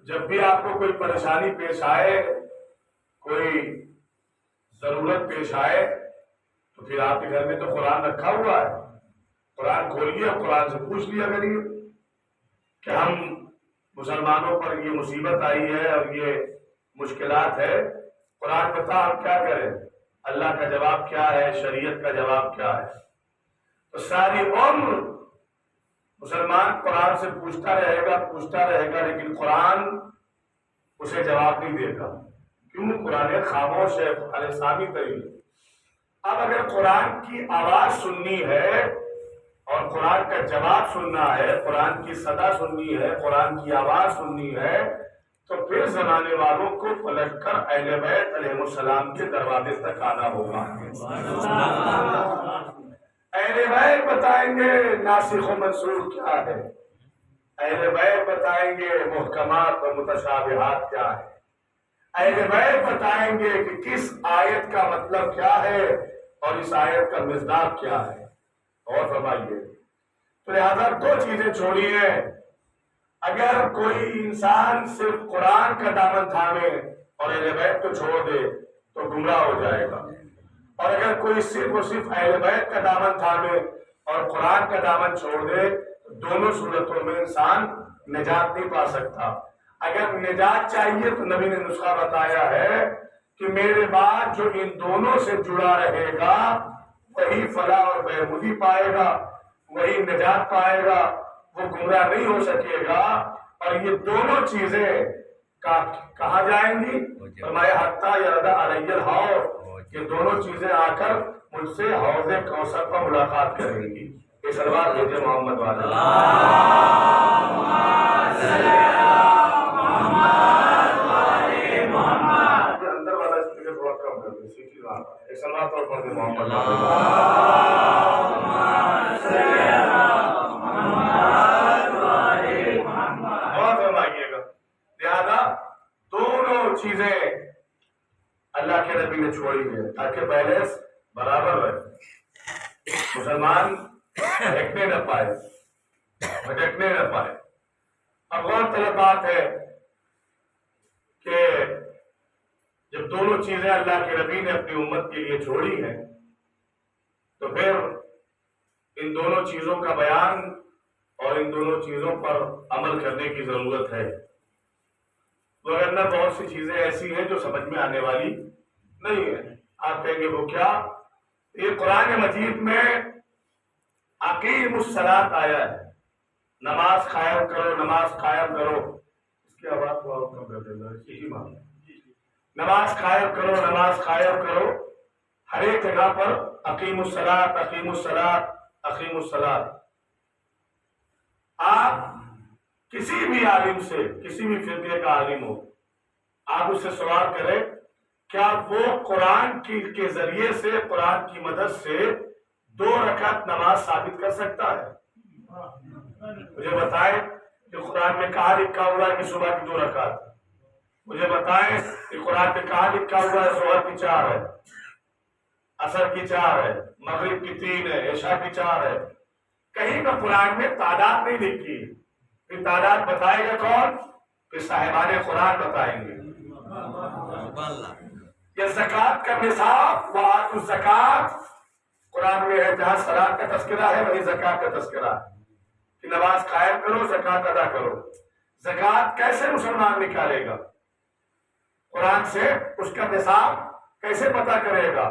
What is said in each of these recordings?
جب بھی آپ کو کوئی پریشانی پیش آئے، کوئی ضرورت پیش آئے، تو پھر آپ کے گھر میں تو قرآن رکھا ہوا ہے، قرآن کھولیے اور قرآن سے پوچھ لیا کریے کہ ہم مسلمانوں پر یہ مصیبت آئی ہے اور یہ مشکلات ہے، قرآن بتا ہم کیا کریں، اللہ کا جواب کیا ہے، شریعت کا جواب کیا ہے۔ تو ساری عمر مسلمان قرآن سے پوچھتا رہے گا، لیکن قرآن اسے جواب نہیں دے گا۔ کیوں؟ قرآن خاموش ہے، قرآن سامی ترین۔ اب اگر قرآن کی آواز سننی ہے اور قرآن کا جواب سننا ہے، قرآن کی صدا سننی ہے، قرآن کی آواز سننی ہے، تو پھر زمانے والوں کو پلٹ کر اہل بیت علیہ السلام کے دروازے تک آنا ہوگا۔ اہل بیت بتائیں گے ناسخ و منسوخ کیا ہے، اہل بیت بتائیں گے محکمات و متشابہات کیا ہے، اہل بیت بتائیں گے کہ کس آیت کا مطلب کیا ہے اور اس آیت کا مصداق کیا ہے۔ اور فرمائیے، تو لہذا دو چیزیں چھوڑی ہیں، اگر کوئی انسان صرف قرآن کا دامن تھامے اور اہل بیت کو چھوڑ دے تو گمراہ ہو جائے گا، اور اگر کوئی صرف اور صرف اہل بیت کا دامن تھامے اور قرآن کا دامن چھوڑ دے تو دونوں صورتوں میں انسان نجات نہیں پا سکتا۔ اگر نجات چاہیے تو نبی نے نسخہ بتایا ہے کہ میرے بعد جو ان دونوں سے جڑا رہے گا وہی فلاح اور بہبودی پائے گا، وہی نجات پائے گا، وہ گمراہ نہیں ہو سکے گا۔ اور یہ دونوں چیزیں کہاں جائیں گی؟ فرمایا حتیٰ یرد علی الحوض، یہ دونوں چیزیں آ کر مجھ سے حوض کوثر پر ملاقات کریں گی۔ یہ سلوات بھیجے محمد والے اندر والا اسپیکر تھوڑا کم کر دیں، سیٹی وہاں پر ایک سلوات اور پڑھ دیں محمد چیزیں اللہ کے نبی نے چھوڑی ہے تاکہ بیلنس برابر رہے، مسلمان بھٹکنے نہ پائے۔ اب غور طلب بات ہے کہ جب دونوں چیزیں اللہ کے نبی نے اپنی امت کے لیے چھوڑی ہیں تو پھر ان دونوں چیزوں کا بیان اور ان دونوں چیزوں پر عمل کرنے کی ضرورت ہے۔ ورنہ بہت سی چیزیں ایسی ہیں جو سمجھ میں آنے والی نہیں ہے۔ آپ کہیں گے وہ کیا؟ یہ قرآن مجید میں اقیم الصلاۃ آیا ہے، نماز قائم کرو، نماز قائم کرو۔ اس کی آواز کو کم کر دینا، یہی مان، نماز قائم کرو، نماز قائم کرو۔ ہر ایک جگہ پر اقیم الصلاۃ، اقیم الصلاۃ، اقیم الصلاۃ۔ آپ کسی بھی عالم سے، کسی بھی فرقے کا عالم ہو، آپ اس سے سوال کریں کیا وہ قرآن کے ذریعے سے، قرآن کی مدد سے 2 رکعت نماز ثابت کر سکتا ہے؟ مجھے بتائیں کہ قرآن میں کہاں لکھا ہوا ہے کہ صبح کی 2 رکعت؟ مجھے بتائیں کہ قرآن میں کہاں لکھا ہوا ہے ظہر کی 4 ہے، عصر کی 4 ہے، مغرب کی 3 ہے، عشاء کی 4 ہے؟ کہیں پر قرآن میں تعداد نہیں لکھی۔ پھر تعداد بتائے گا کون؟ پھر صاحبان قرآن بتائیں گے۔ یہ زکوٰۃ کا نصاب، وآتوا الزکوٰۃ، قرآن میں ہے، جہاں صلاۃ کا تذکرہ ہے وہی زکوٰۃ کا تذکرہ ہے کہ نماز قائم کرو، زکوٰۃ ادا کرو۔ زکوٰۃ کیسے مسلمان نکالے گا؟ قرآن سے اس کا نصاب کیسے پتہ کرے گا؟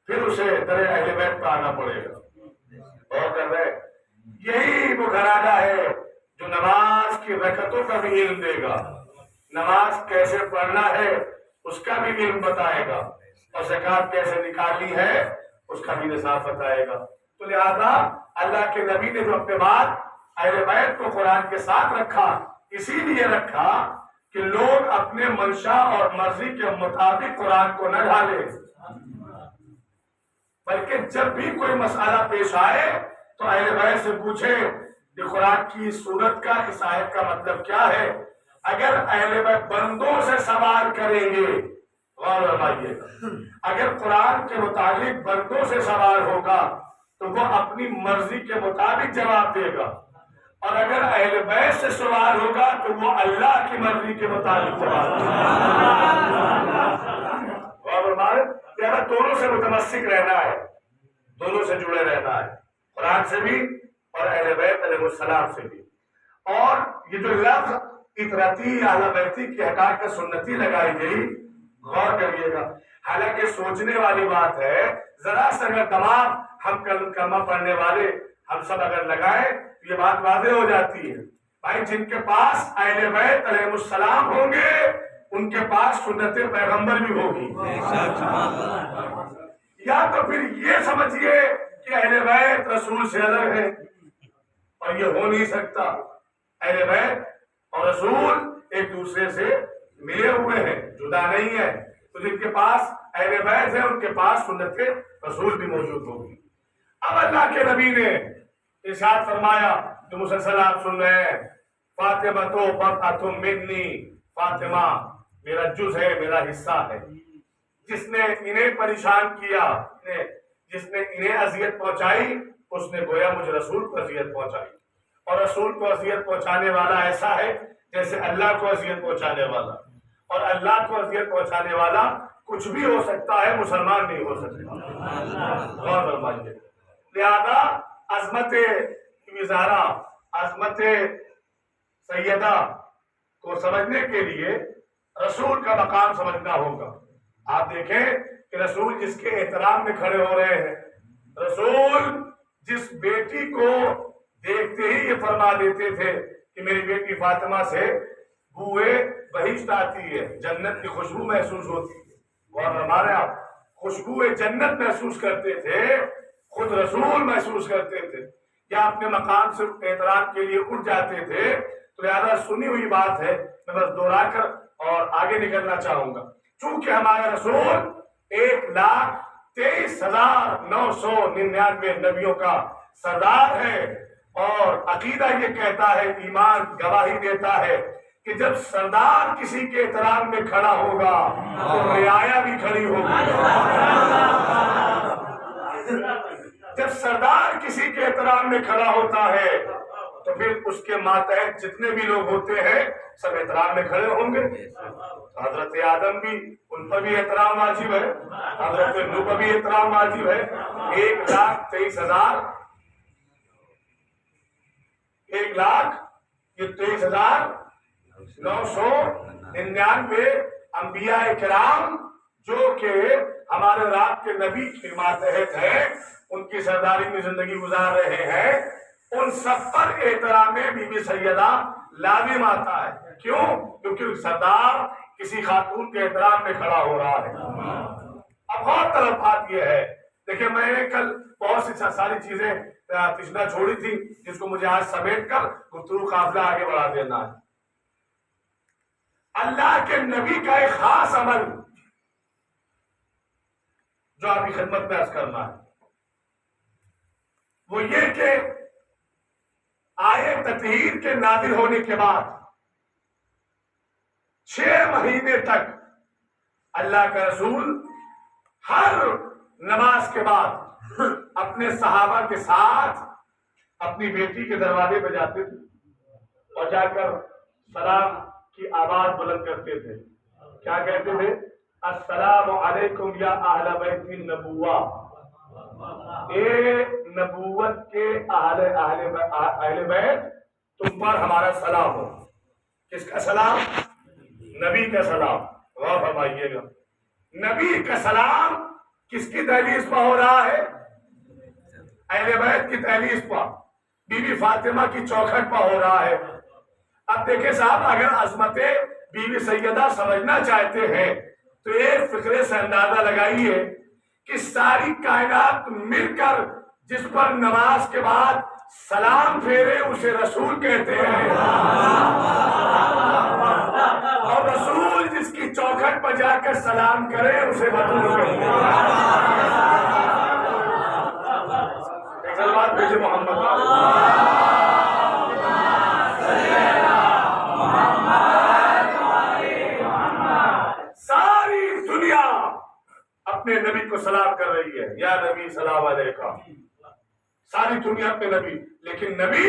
پھر اسے در اہل بیت پہ آنا پڑے گا۔ اور کر رہے یہی وہ گھرانہ ہے جو نماز کی رکعتوں کا بھی علم دے گا، نماز کیسے پڑھنا ہے اس کا بھی علم بتائے گا، اور زکوٰۃ کیسے نکالنی ہے اس کا بھی نصاب بتائے گا۔ تو لہذا اللہ کے نبی نے جو اپنے بعد اہل بیت کو قرآن کے ساتھ رکھا، اسی لیے رکھا کہ لوگ اپنے منشا اور مرضی کے مطابق قرآن کو نہ ڈھالیں، بلکہ جب بھی کوئی مسئلہ پیش آئے تو اہل بیت سے پوچھے کہ قرآن کی صورت کا، اس آیت کا مطلب کیا ہے۔ اگر اہل بیت بندوں سے سوال کریں گے، غور فرمائیے، اگر قرآن کے مطابق بندوں سے سوال ہوگا تو وہ اپنی مرضی کے مطابق جواب دے گا، اور اگر اہل بیت سے سوال ہوگا تو وہ اللہ کی مرضی کے مطابق جواب دے گا۔ دونوں سے متمسک رہنا ہے، دونوں سے جڑے رہنا ہے، قرآن سے بھی اور اہل بیت علیہ السلام سے بھی۔ اور یہ جو لفظ اطرتی اہل بیتی کی حقائق سنتی لگائی گئی، غور کریے گا۔ حالانکہ سوچنے والی بات ہے، ذرا سا اگر دماغ ہم کلمہ پڑھنے والے ہم سب اگر لگائیں تو یہ بات واضح ہو جاتی ہے۔ بھائی جن کے پاس اہل بیت علیہ السلام ہوں گے ان کے پاس سنت پیغمبر بھی ہوگی، یا تو پھر یہ سمجھیے کہ اہل بیت رسول سے الگ ہے، اور یہ ہو نہیں سکتا۔ اہل بیت اور رسول ایک دوسرے سے ملے ہوئے ہیں، جدا نہیں ہے۔ تو جن کے پاس اہل بیت ہے ان کے پاس سنت رسول بھی موجود ہوگی۔ اب اللہ کے نبی نے ارشاد فرمایا، جو مسلسل آپ سن رہے ہیں، فاطمہ تو بقعۃ منی، فاطمہ میرا جز ہے، میرا حصہ ہے۔ جس نے انہیں پریشان کیا، جس نے انہیں اذیت پہنچائی، اس نے گویا مجھے رسول کو اذیت پہنچائی۔ اور رسول کو اذیت پہنچانے والا ایسا ہے جیسے اللہ کو اذیت پہنچانے والا، اور اللہ کو اذیت پہنچانے والا کچھ بھی ہو سکتا ہے، مسلمان نہیں ہو سکتا۔ غور فرمائیے۔ لہذا عظمت وزارہ، عظمت سیدہ کو سمجھنے کے لیے رسول کا مقام سمجھنا ہوگا۔ آپ دیکھیں کہ رسول جس کے احترام میں کھڑے ہو رہے ہیں، رسول جس بیٹی کو دیکھتے ہی یہ فرما دیتے تھے کہ میری بیٹی فاطمہ سے بوئے بہشت آتی ہے، جنت کی خوشبو محسوس ہوتی ہے، اور ہمارے آپ خوشبو جنت محسوس کرتے تھے، خود رسول محسوس کرتے تھے، یا اپنے مقام سے احترام کے لیے اٹھ جاتے تھے۔ تو لہذا سنی ہوئی بات ہے، میں بس دوہرا کر اور آگے نکلنا چاہوں گا۔ چونکہ ہمارا رسول 1,23,999 نبیوں کا سردار ہے، اور عقیدہ یہ کہتا ہے، ایمان گواہی دیتا ہے کہ جب سردار کسی کے احترام میں کھڑا ہوگا تو رعایا بھی کھڑی ہوگی۔ جب سردار کسی کے احترام میں کھڑا ہوتا ہے تو پھر اس کے ماتحت جتنے بھی لوگ ہوتے ہیں سب احترام میں کھڑے ہوں گے۔ حضرت آدم بھی، ان پر بھی احترام واجب ہے، حضرت نوح پر بھی احترام واجب ہے۔ 1,23,999 انبیاء کرام جو کہ ہمارے رات کے نبی کے ماتحت ہیں، ان کی سرداری میں زندگی گزار رہے ہیں، ان سب پر احترام بی بی سیدہ لازم آتا ہے۔ کیوں؟ کیونکہ سردار کسی خاتون کے احترام میں کھڑا ہو رہا ہے۔ اب بہت طرف بات یہ ہے، دیکھیں میں نے کل بہت سی ساری چیزیں پچھلا چھوڑی تھی جس کو مجھے آج سمیٹ کر گفتگو قافلہ آگے بڑھا دینا ہے۔ اللہ کے نبی کا ایک خاص عمل جو آپ کی خدمت میں عرض کرنا ہے، وہ یہ کہ آیت تطہیر کے نازل ہونے کے بعد 6 مہینے تک اللہ کا رسول ہر نماز کے بعد اپنے صحابہ کے ساتھ اپنی بیٹی کے دروازے پہ جاتے تھے اور جا کر سلام کی آواز بلند کرتے تھے۔ کیا کہتے تھے؟ السلام علیکم یا اہل بیت النبوہ، اے نبوت کے اہل بیت، تم پر ہمارا سلام ہو۔ کس کا سلام؟ نبی کا سلام۔ غور فرمائیے گا، نبی کا سلام کس کی دہلیز پر ہو رہا ہے؟ اہل بیت کی دہلیز پر، بی بی فاطمہ کی چوکھٹ پر ہو رہا ہے۔ اب دیکھیں صاحب، اگر عظمت بی بی سیدہ سمجھنا چاہتے ہیں تو ایک فکرے سے اندازہ لگائیے کہ ساری کائنات مل کر جس پر نماز کے بعد سلام پھیرے اسے رسول کہتے ہیں، اور رسول جس کی چوکھٹ پر جا کر سلام کرے اسے بطول کہتے ہیں۔ ایک سلوات بھیجے محمد۔ ساری دنیا اپنے نبی کو سلام کر رہی ہے، یا نبی سلام علیکم، ساری دنیا اپنے نبی، لیکن نبی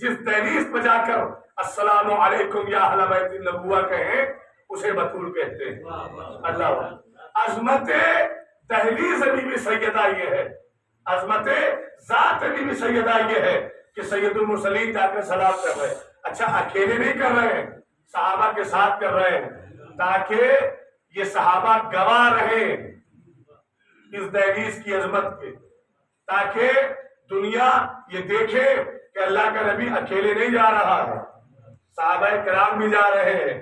جس دہلیز پہ جا کر السلام علیکم یا اہل بیت النبوہ کہیں اسے بطول کہتے ہیں۔ اللہ عظمت دہلیز بی بی سیدہ یہ ہے، عظمت ذات بی بی سیدہ یہ ہے کہ سید المرسلین جا کر سلام کر رہے ہیں۔ اچھا اکیلے نہیں کر رہے ہیں، صحابہ کے ساتھ کر رہے ہیں تاکہ یہ صحابہ گواہ رہے اس دہلیز کی عظمت کے، تاکہ دنیا یہ دیکھے کہ اللہ کا نبی اکیلے نہیں جا رہا ہے، صحابہ کرام بھی جا رہے ہیں۔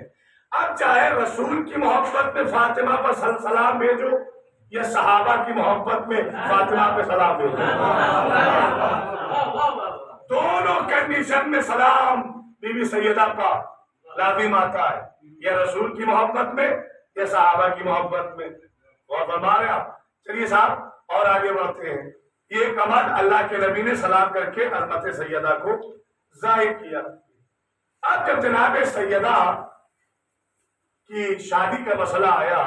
اب چاہے رسول کی محبت میں فاطمہ پر سلام بھیجو یا صحابہ کی محبت میں فاطمہ پہ سلام بھیجو، دونوں کنڈیشن میں سلام بی بی سیدہ کا لازم آتا ہے، یا رسول کی محبت میں یا صحابہ کی محبت میں۔ اور فرما رہے آپ۔ چلیے صاحب اور آگے بڑھتے ہیں۔ یہ ایک عمل اللہ کے نبی نے سلام کر کے عظمت سیدہ کو ظاہر کیا۔ اب جب جناب سیدہ کی شادی کا مسئلہ آیا